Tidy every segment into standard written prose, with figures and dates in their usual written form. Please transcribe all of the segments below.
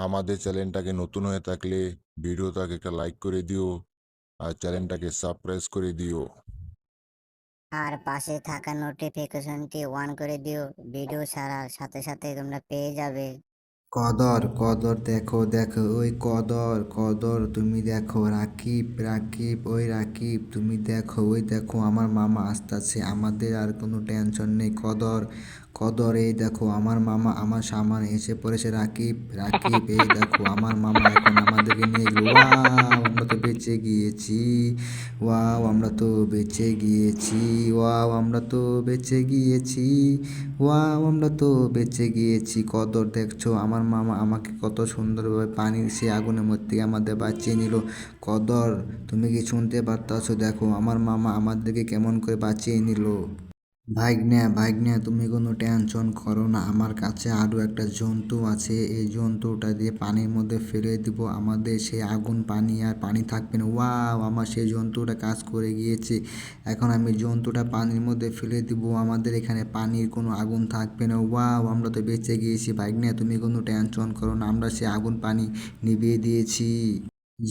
আমাদের চ্যানেলটাকে নতুন হয়ে থাকলে ভিডিওটাকে একটা লাইক করে দিও আর চ্যানেলটাকে সাবস্ক্রাইব করে দিও। আর পাশে থাকা নোটিফিকেশনটি অন করে দিও, ভিডিও ছাড়ার সাথে সাথে তোমরা পেয়ে যাবে। কদর কদর দেখো দেখো ওই কদর কদর তুমি দেখো রাকিব রাকিব ওই রাকিব তুমি দেখো ওই দেখো আমার মামা আসতেছে, আমাদের আর কোনো টেনশন নেই। কদর কদর এই দেখো আমার মামা আমার সামনে এসে পড়েছে। রাকিব রাকিব এই দেখো আমার মামা এখন আমাদেরকে নিয়ে গেল। ওয়াও আমরা তো বেঁচে গিয়েছি, ওয়াও আমরা তো বেঁচে গিয়েছি, ওয়াও আমরা তো বেঁচে গিয়েছি, ওয়াও আমরা তো বেঁচে গিয়েছি। কদর দেখছো আমার মামা আমাকে কত সুন্দরভাবে পানির সে আগুনের মধ্যে থেকে আমাদের বাঁচিয়ে নিল। কদর তুমি কি শুনতে পারতাছো? দেখো আমার মামা আমাদেরকে কেমন করে বাঁচিয়ে নিল। ভাইগনা ভাইগনা তুমি কোনো টেনশন করো না, আমার কাছে আরও একটা জন্তু আছে। এই জন্তুটা দিয়ে পানির মধ্যে ফেলে দিব, আমাদের সেই আগুন পানি আর পানি থাকবে না। ওয়াও আমার সেই জন্তুটা কাজ করে গিয়েছে। এখন আমি জন্তুটা পানির মধ্যে ফেলে দিব, আমাদের এখানে পানির কোনো আগুন থাকবে না। ওয়াও আমরা তো বেঁচে গিয়েছি। ভাইগনা তুমি কোনো টেনশন করো না, আমরা সেই আগুন পানি নিভিয়ে দিয়েছি।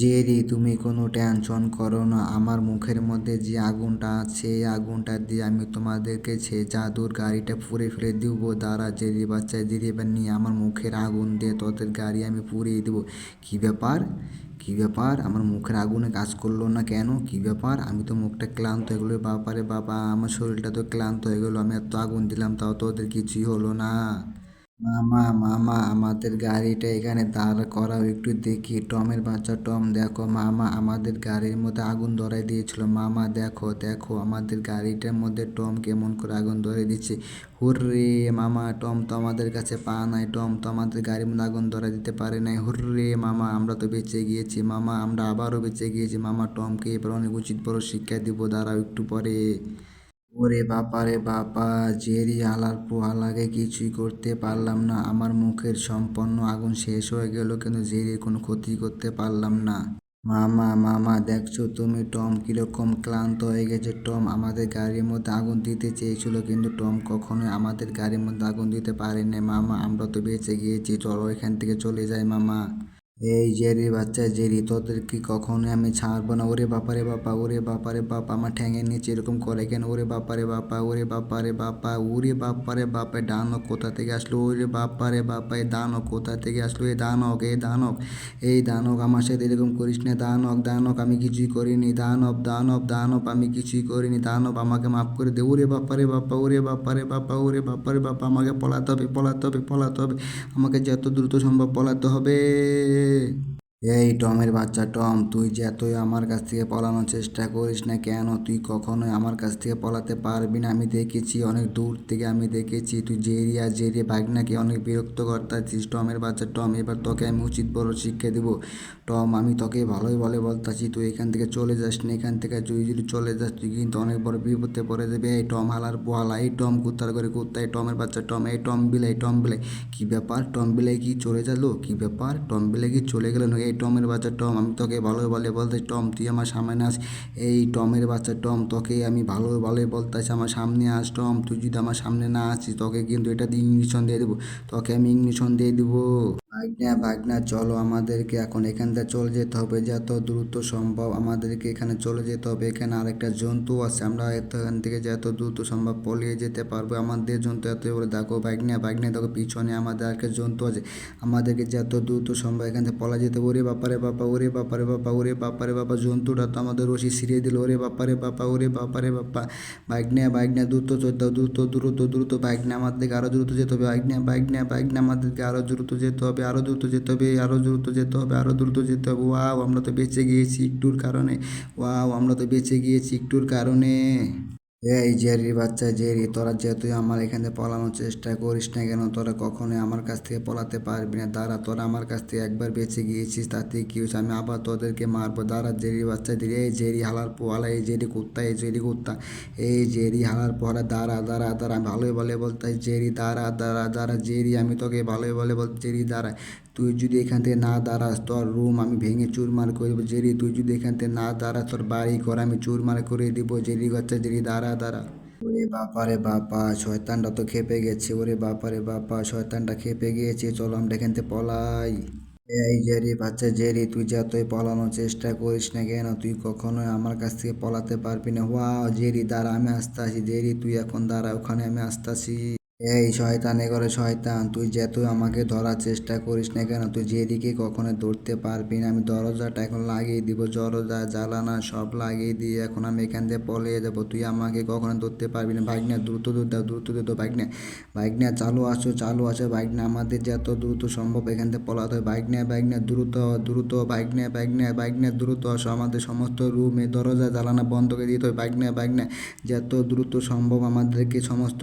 জেরি তুমি কোনো টেনশন করো না, আমার মুখের মধ্যে যে আগুনটা আছে এই আগুনটা দিয়ে আমি তোমাদেরকে সে জাদুর গাড়িটা পুড়ে ফেলে দিব। দাঁড়া জেরি বাচ্চা, জেরি এবার নিয়ে আমার মুখের আগুন দিয়ে তোদের গাড়ি আমি পুড়িয়ে দেবো। কী ব্যাপার কী ব্যাপার আমার মুখের আগুনে কাজ করলো না কেন? কী ব্যাপার? আমি তো মুখটা ক্লান্ত হয়ে গেলো। বাবারে বাবা আমার শরীরটা তো ক্লান্ত হয়ে গেলো, আমি এত আগুন দিলাম তাও তো ওদের কিছুই হলো না। মামা মামা আমাদের গাড়িটা এখানে দাঁড় করাও, একটু দেখি। টমের বাচ্চা টম দেখো মামা আমাদের গাড়ির মধ্যে আগুন ধরাই দিয়েছিল। মামা দেখো দেখো আমাদের গাড়িটার মধ্যে টম কেমন করে আগুন ধরে দিচ্ছে। হুররে মামা টম তো আমাদের কাছে পা নাই, টম তো আমাদের গাড়ির মধ্যে আগুন ধরা দিতে পারে নাই। হুররে মামা আমরা তো বেঁচে গিয়েছি, মামা আমরা আবারও বেঁচে গিয়েছি। মামা টমকে এবার অনেক উচিত বড় শিক্ষা দিব, দাঁড়াও একটু পরে। ওরে বাবা রে বাবা, জেরি হালার পোহালাকে কিছুই করতে পারলাম না। আমার মুখের সম্পন্ন আগুন শেষ হয়ে গেল কিন্তু জেরির কোনো ক্ষতি করতে পারলাম না। মামা মামা দেখছো তুমি টম কিরকম ক্লান্ত হয়ে গেছে। টম আমাদের গাড়ির মধ্যে আগুন দিতে চেয়েছিল কিন্তু টম কখনোই আমাদের গাড়ির মধ্যে আগুন দিতে পারেনি। মামা আমরা তো বেঁচে গিয়েছি, চলো এখান থেকে চলে যাই মামা। এই জেরি বাচ্চা জেরি তোদের কি কখনোই আমি ছাড়বো না। ওরে বাপারে বাপা, ওরে বাপারে বাপা, আমার ঠ্যাঙের নিচে এরকম করে কেন? ওরে বাপারে বাপা, ওরে বাপারে বাপা, ওরে বাপারে বাপা, দানব কোথা থেকে আসলো? ওরে বাপারে বাপা, এই দানব কোথা থেকে আসলো? এই দানব এই দানব এই দানব আমার সাথে এরকম করিস না। দানব দানব আমি কিছুই করিনি। দানব দানব দানব আমি কিছুই করিনি। দানব আমাকে মাফ করে দে। ওরে বাপারে বাপা, ওরে বাপারে বাপা, ওরে বাপারে বাপা, আমাকে পলাতে হবে পলাতে হবে পলাতে হবে, আমাকে যত দ্রুত সম্ভব পলাতে হবে। এই টমের বাচ্চা টম, তুই যে এতই আমার কাছ থেকে পলানোর চেষ্টা করিস না কেন? তুই কখনোই আমার কাছ থেকে পলাতে পারবি না। আমি দেখেছি অনেক দূর থেকে, আমি দেখেছি তুই জেরি আর জেরি ভাগনাকে অনেক বিরক্ত করতাছিস। টমের বাচ্চা টম এবার তোকে আমি উচিত বড় শিক্ষা দিব। টম আমি তোকে ভালোই বলে বলতাছি তুই এখান থেকে চলে যাস না। এখান থেকে তুই যদি চলে যাস তুই কিন্তু অনেক বড় বিপদে পড়ে যাবে। এই টম হালার পোহালা, এই টম কুত্তার করে কুত্তা, এই টমের বাচ্চা টম, এই টম বিলাই টম বিলাই। কী ব্যাপার টম বিলাই কি চলে গেল? কী ব্যাপার টম বিলাই কি চলে গেল? এই টমের বাচ্চা টম আমি তোকে ভালো বলে বলতে, টম তুই আমার সামনে আস। এই টমের বাচ্চা টম তোকে আমি ভালো বলে বলতেছি আমার সামনে আস। টম তুই যদি আমার সামনে না আসিস তোকে কিন্তু এটা দিয়ে ইঞ্জেকশন দিয়ে দেবো, তোকে আমি ইঞ্জেকশন দিয়ে দেবো। ভাগনা ভাগনা চলো আমাদেরকে এখন এখান থেকে চলে যেতে হবে যত দ্রুত সম্ভব। আমাদেরকে এখানে চলে যেতে হবে, এখানে আরেকটা জন্তু আছে, আমরা এখান থেকে যত দ্রুত সম্ভব পলিয়ে যেতে পারবো। আমাদের জন্তু এত বলে দেখো ভাগনা ভাগনা দেখো পিছনে আমাদের আরেকটা জন্তু আছে, আমাদেরকে যত দ্রুত সম্ভব এখান থেকে পলা যেতে হবে। ওরে বাপারে বাপা, ওরে বাপারে বাপা, ওরে বাপারে বাপা, জন্তুটা তো আমাদের রশি ছিঁড়ে দিল। ওরে বাপারে বাপা, ওরে বাপারে বাপা, ভাগনা ভাগনা দ্রুত চলতে হবে, দ্রুত দ্রুত দ্রুত ভাগনা আমাদেরকে আরো দ্রুত যেতে হবে। ভাগনা ভাগনা ভাগনা আমাদেরকে আরো দ্রুত যেতে হবে, আরো দ্রুত যেতে হবে, আরো দ্রুত যেতে হবে, আরো দ্রুত যেতে হবে। ওয়াও আমরা তো বেঁচে গিয়েছি একটুর কারণে, ওয়াও আমরা তো বেঁচে গিয়েছি একটুর কারণে। এই জেরির বাচ্চা জেরি, তোরা যেহেতু আমার এখান থেকে পলানোর চেষ্টা করিস না কেন, তোরা কখনোই আমার কাছ থেকে পলাতে পারবি না। দাঁড়া তোরা আমার কাছ থেকে একবার বেঁচে গিয়েছিস তাতে কি হয়েছে, আমি আবার তোদেরকে মারবো। দাঁড়া জেরির বাচ্চা জেরি, এই জেরি হালার পোহালা, এই জেরি কুত্তা, এই জেরি কুত্তা, এই জেরি হালার পোহালা, দাঁড়া দাঁড়া দাঁড়া আমি ভালোই বলে বলতে জেরি, দাঁড়া দাঁড়া দাঁড়া জেরি, আমি তোকে ভালোই বলে বলতে জেরি দাঁড়া। তুই যদি এখান থেকে না দাঁড়াস তোর রুম আমি ভেঙে চুরমার করে দেবো। জেরি তুই যদি এখান থেকে না দাঁড়াস তোর বাড়ি ঘর আমি চুরমার করে দিব। জেরি বাচ্চা জেরি দাঁড়া দাঁড়া। ওরে বাপারে বাপা, শয়তানটা তো খেপে গেছে। ওরে বাপারে বাপা, শয়তানটা খেপে গিয়েছে, চলো আমরা এখান থেকে পলাই। এই জেরি বাচ্চা জেরি, তুই যতই পলানোর চেষ্টা করিস না কেন তুই কখনোই আমার কাছ থেকে পলাতে পারবি না। ওয়াও জেরি, দাঁড়া আমি আসতে আসি। জেরি তুই এখন দাঁড়া, ওখানে আমি আসতে আসি। এই শয়তান এগোরে শয়তান, তুই যেহেতু আমাকে ধরার চেষ্টা করিস না কেন তুই জেরিকে কখনো ধরতে পারবি না। আমি দরজাটা এখন লাগিয়ে দিব, দরজা জ্বালানা সব লাগিয়ে দিয়ে এখন আমি এখান থেকে পলিয়ে যাবো। তুই আমাকে কখনো ধরতে পারবি না। বাইক না দ্রুত দূর দাও, দ্রুত দূর দাও। বাইক না চালু আসো, চালু আসো। বাইক না আমাদের যত দ্রুত সম্ভব এখান থেকে পলাতে হবে। বাইক না দ্রুত দ্রুত। বাইক না দ্রুত আসো। আমাদের সমস্ত রুমে দরজা জ্বালানা বন্ধ করে দিতে হবে। বাইক না যত দ্রুত সম্ভব আমাদেরকে সমস্ত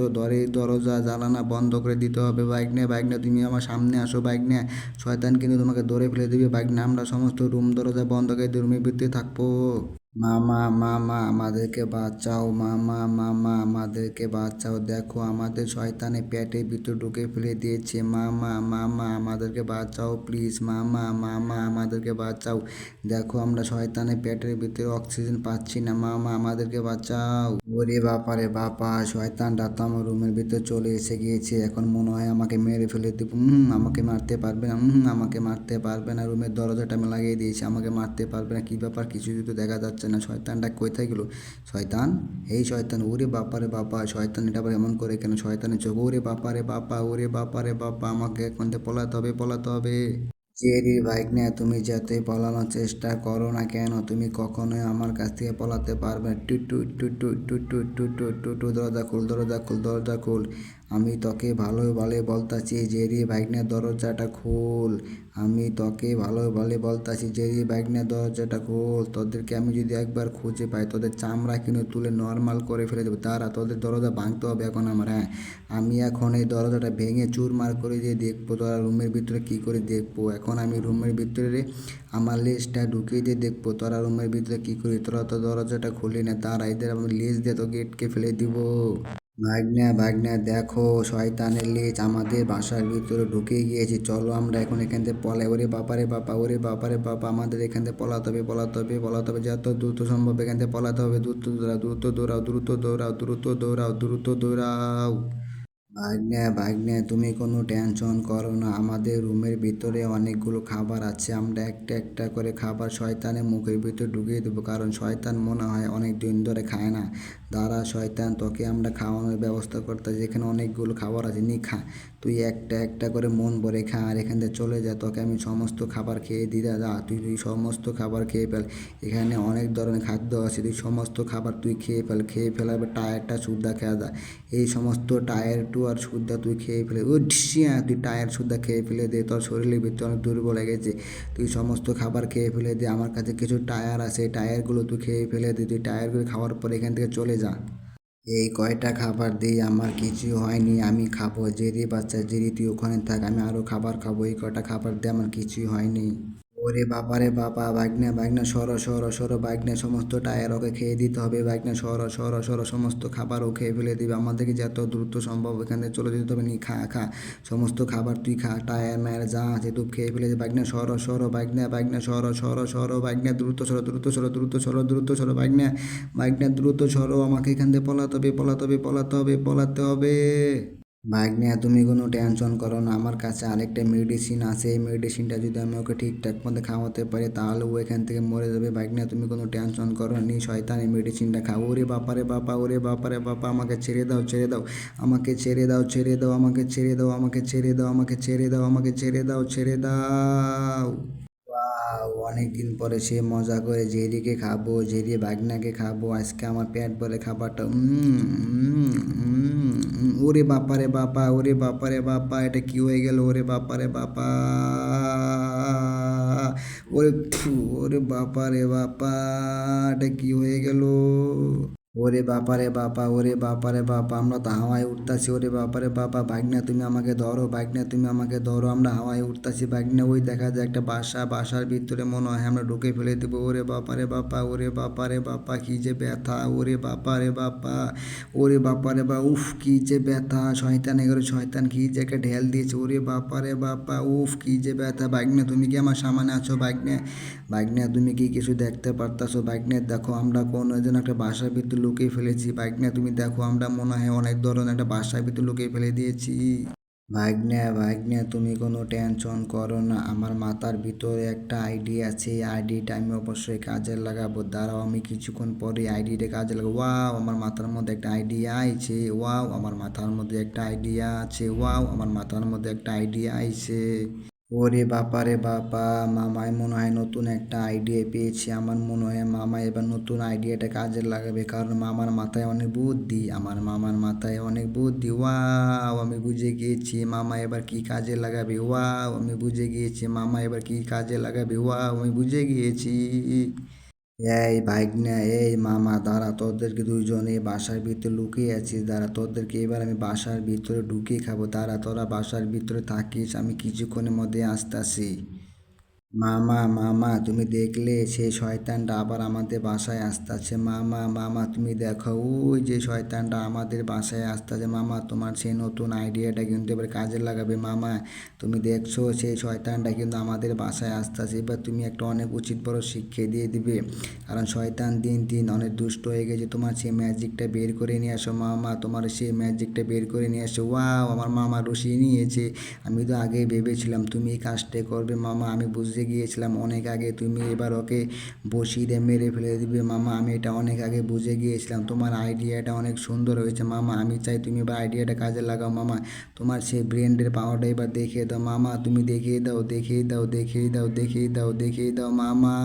দরজা জ্বালানা বন্ধ করে দিতে হবে। বাইক না তুমি আমার সামনে আসো। বাইক না শয়তান কিন্তু তোমাকে ধরে ফেলে দিবে। বাইক না আমরা সমস্ত রুম দরজা বন্ধ করে দিয়ে রুমের ভিতরে থাকবো। মামা আমাদেরকে বাঁচাও। মামা আমাদেরকে বাঁচাও। দেখো আমাদের শয়তানে পেটের ভিতর ঢুকে ফেলে দিয়েছে। মামা আমাদেরকে বাঁচাও প্লিজ। মামা আমাদেরকে বাঁচাও। দেখো আমরা শয়তানের পেটের ভিতরে অক্সিজেন পাচ্ছি না। মামা আমাদেরকে বাঁচাও। ওরে বাপারে বাপা, শয়তানটা তো আমার রুমের ভিতর চলে এসে গিয়েছে। এখন মনে হয় আমাকে মেরে ফেলে দেব। আমাকে মারতে পারবে না। আমাকে মারতে পারবে না। রুমের দরজাটা আমি লাগিয়ে দিয়েছি, আমাকে মারতে পারবে না। কি ব্যাপার, কিছু তো দেখা যাচ্ছে না। শয়তানটা কোথায় গেল? শয়তান, এই শয়তান, ওরে বাপারে বাপা, শয়তান এটা আবার এমন করে কেন? শয়তানের চোখ, ওরে বাপারে বাপা, ওরে বাপারে বাপা, আমাকে এখন থেকে পলাতে হবে, পলাতে হবে। জেরি বাইক নিয়ে তুমি যতই পলানোর চেষ্টা করো না কেন তুমি কখনোই আমার কাছ থেকে পলাতে পারবে না। টু টু টু টু টু টু টু টু টু টু, দরজা খুল, দরজা খুল, দরজা খুল। আমি তোকে ভালো ভালো বলতাছি জেরি বাইক নিয়ে দরজাটা খুল। আমি তোকে ভালো ভালো বলতাছি জেরি বাইক নিয়ে দরজাটা খুল। তোদেরকে আমি যদি একবার খুঁজে পাই তোদের চামড়া কিন্তু তুলে নর্মাল করে ফেলে দেবো। তারা তোদের দরজা ভাঙতে হবে এখন আমার। হ্যাঁ, আমি এখন এই দরজাটা ভেঙে চুরমার করে দিয়ে দেখবো তোরা রুমের ভিতরে কি করে দেখবো। এখন আমি রুমের ভিতরে আমার লেজটা ঢুকিয়ে দিয়ে দেখবো তোরা রুমের ভিতরে কি করি। তোরা তো দরজাটা খুলি না, তারা এদের আমি লেজ দিয়ে তো গেটকে ফেলে দিব। ভাগ্নে দেখো শয়তানের লেজ আমাদের বাসার ভিতরে ঢুকে গিয়েছে। চলো আমরা এখন এখান থেকে পলাই। ওরে বাপারে বাপা, ওরে বাপারে বাপা, আমাদের এখান থেকে পলাতে হবে, পলাতে হবে, পলাতে হবে। যত দ্রুত সম্ভব এখান থেকে পলাতে হবে। দ্রুত দৌড়াও, দ্রুত দৌড়াও, দ্রুত দৌড়াও, দ্রুত দৌড়াও, দ্রুত দৌড়াও। ভাগ্নে তুমি কোনো টেনশন করো না। আমাদের রুমের ভিতরে অনেকগুলো খাবার আছে। আমরা একটা একটা করে খাবার শয়তানের মুখের ভিতরে ঢুকিয়ে দেবো, কারণ শয়তান মনে হয় অনেক দিন ধরে খায় না। দাঁড়া শয়তান, তোকে আমরা খাওয়ানোর ব্যবস্থা করতে, যেখানে অনেকগুলো খাবার আছে নি খা। তুই একটা একটা করে মন ভরে খা আর এখান থেকে চলে যা। তোকে আমি সমস্ত খাবার খেয়ে দিতে যা। তুই সমস্ত খাবার খেয়ে ফেল। এখানে অনেক ধরনের খাদ্য আছে, তুই সমস্ত খাবার তুই খেয়ে ফেল। খেয়ে ফেলার টায়ারটা সুদ্ধা খেয়ে যা। এই সমস্ত টায়ার টু আর সুদ্ধা তুই খেয়ে ফেলে ও ঢিসিয়া, তুই টায়ার সুদ্ধা খেয়ে ফেলে দে। তোর শরীরের ভিতরে অনেক দুর্বল হয়ে গেছে। তুই সমস্ত খাবার খেয়ে ফেলে দে। আমার কাছে কিছু টায়ার আছে, টায়ারগুলো তুই খেয়ে ফেলে দে। তুই টায়ারগুলো খাওয়ার পর এখান থেকে চলে যা। এই কয়টা খাবার দিয়ে আমার কিছু হয়নি, আমি খাবো। জেরি বাচ্চা জেরি তুই ওখানে থাক, আমি আরও খাবার খাবো। এই কয়টা খাবার দিয়ে আমার কিছুই হয়নি। ওরে বাবারে বাবা, বাগনা সরো বাগনা, সমস্ত টায়ার ওকে খেয়ে দিতে হবে। বাগনা সরো সমস্ত খাবার ও খেয়ে ফেলে দিবে। আমাদেরকে যত দ্রুত সম্ভব এখানে চলে যেতে হবে। নি খা খা সমস্ত খাবার তুই খা। টায়ার মায়ের যা আছে তুই খেয়ে ফেলে দে। বাগনা সরো বাগনা সরো বাগনা, দ্রুত সরো দ্রুত সরো দ্রুত সরো দ্রুত সরো বাগনা দ্রুত সরো। আমাকে এখান থেকে পলাতে হবে, পলাতে হবে, পলাতে হবে, পলাতে হবে। ভাগ্নে তুমি কোনো টেনশন করো না, আমার কাছে আরেকটা মেডিসিন আছে। এই মেডিসিনটা যদি আমি ওকে ঠিকঠাক মতো খাওয়াতে পারি তাহলে ও এখান থেকে মরে যাবে। ভাগ্নে তুমি কোনো টেনশন করো নি, শয়তান এই মেডিসিনটা খাও। ওরে বাপারে বাপা, ওরে বাপারে বাপা, আমাকে ছেড়ে দাও, ছেড়ে দাও, আমাকে ছেড়ে দাও, ছেড়ে দাও, আমাকে ছেড়ে দাও, আমাকে ছেড়ে দাও, আমাকে ছেড়ে দাও, আমাকে ছেড়ে দাও, ছেড়ে দাও। অনেকদিন পরে সে মজা করে জেরিকে খাবো, জেরি বাগনাকে খাবো। আজকে আমার পেট ভরে খাবারটা। ওরে বাপারে বাপা, ওরে বাপারে বাপা, এটা কি হয়ে গেল? ওরে বাপারে বাপা, ওরে ওরে বাপারে বাপা, এটা কি হয়ে গেল? ওরে বাপারে বাপা, ওরে বাপারে বাপা, আমরা তো হাওয়ায় উঠতাছি। ওরে বাপারে বাপা, বাগনা তুমি আমাকে ধরো, বাগনা তুমি আমাকে ধরো, আমরা হাওয়ায় উঠতাছি। বাগনা ওই দেখা যায় একটা বাসা, বাসার ভিতরে মনে হয় আমরা ঢুকে ফেলে দেবো। ওরে বাপারে বাপা, ওরে বাপারে বাপা, কি যে ব্যথা। ওরে বাপারে বাপা, ওরে বাপারে বা, উফ কি যে ব্যথা। শয়তান এগারো শয়তান কি যে একটা ঢেল দিয়েছে। ওরে বাপারে বাপা, উফ কি যে ব্যথা। বাগনা তুমি কি আমার সামনে আছো? বাগনা তুমি কি কিছু দেখতে পারতাছো? বাগনা দেখো আমরা কোনো যেন একটা বাসার ভিতরে লুকিয়ে ফেলেছি। বাগনা তুমি দেখো আমরা মনে হয় অনেক ধরনের একটা বাসার ভিতরে লুকিয়ে ফেলে দিয়েছি। ভাগ্নে তুমি কোনো টেনশন করো না, আমার মাথার ভিতরে একটা আইডিয়া আছে। এই আইডিটা আমি অবশ্যই কাজে লাগাবো। দাঁড়াও, আমি কিছুক্ষণ পরে আইডিটা কাজে লাগাবো। ওয়াও, আমার মাথার মধ্যে একটা আইডিয়া আইছে। ওয়াও, আমার মাথার মধ্যে একটা আইডিয়া আছে। ওয়াও, আমার মাথার মধ্যে একটা আইডিয়া আইছে। ওরে বাবা রে বাবা, মামাই মনে হয় নতুন একটা আইডিয়া পেয়েছে। আমার মনে হয় মামা এবার নতুন আইডিয়াটা কাজে লাগাবে, কারণ মামার মাথায় অনেক বুদ্ধি। আমার মামার মাথায় অনেক বুদ্ধি। ওয়াও, আমি বুঝে গিয়েছি মামা এবার কি কাজে লাগাবে। ওয়াও, আমি বুঝে গিয়েছি মামা এবার কি কাজে লাগাবে। ওয়াও, আমি বুঝে গিয়েছি। এই ভাইগনা, এই মামা, দাঁড়া, তোদেরকে দুইজনে বাসার ভিতরে লুকিয়ে আছিস। দাঁড়া, তোদেরকে এবার আমি বাসার ভিতরে ঢুকিয়ে খাবো। দাঁড়া, তোরা বাসার ভিতরে থাকিস, আমি কিছুক্ষণের মধ্যে আসতাছি। মামা তুমি দেখলে সেই শয়তানটা আবার আমাদের বাসায় আসতেছে। মামা তুমি দেখো, ওই যে শয়তানটা আমাদের বাসায় আসতেছে। মামা, তোমার সেই নতুন আইডিয়াটা কিন্তু এবার কাজে লাগাবে। মামা, তুমি দেখছো সেই শয়তানটা কিন্তু আমাদের বাসায় আসতেছে। এবার তুমি একটা অনেক উচিত বড় শিক্ষা দিয়ে দিবে, কারণ শয়তান দিন দিন অনেক দুষ্ট হয়ে গেছে। তোমার সেই ম্যাজিকটা বের করে নিয়ে আসো মামা, তোমার সেই ম্যাজিকটা বের করে নিয়ে আসো। ওয়াও, আমার মামা রসিয়ে নিয়েছে। আমি তো আগেই ভেবেছিলাম তুমি এই কাজটা করবে মামা, আমি বুঝতে গিয়েছিলাম অনেক আগে। তুমি এবার ওকে বসিয়ে দিয়ে মেরে ফেলে দিবে মামা, আমি এটা অনেক আগে বুঝে গিয়েছিলাম। তোমার আইডিয়াটা অনেক সুন্দর হয়েছে মামা, আমি চাই তুমি এবার আইডিয়াটা কাজে লাগাও মামা। তোমার সেই ব্রেনের পাওয়ারটা এবার দেখিয়ে দাও মামা, তুমি দেখিয়ে দাও, দেখিয়ে দাও, দেখিয়ে দাও, দেখিয়ে দাও, দেখিয়ে দাও মামা।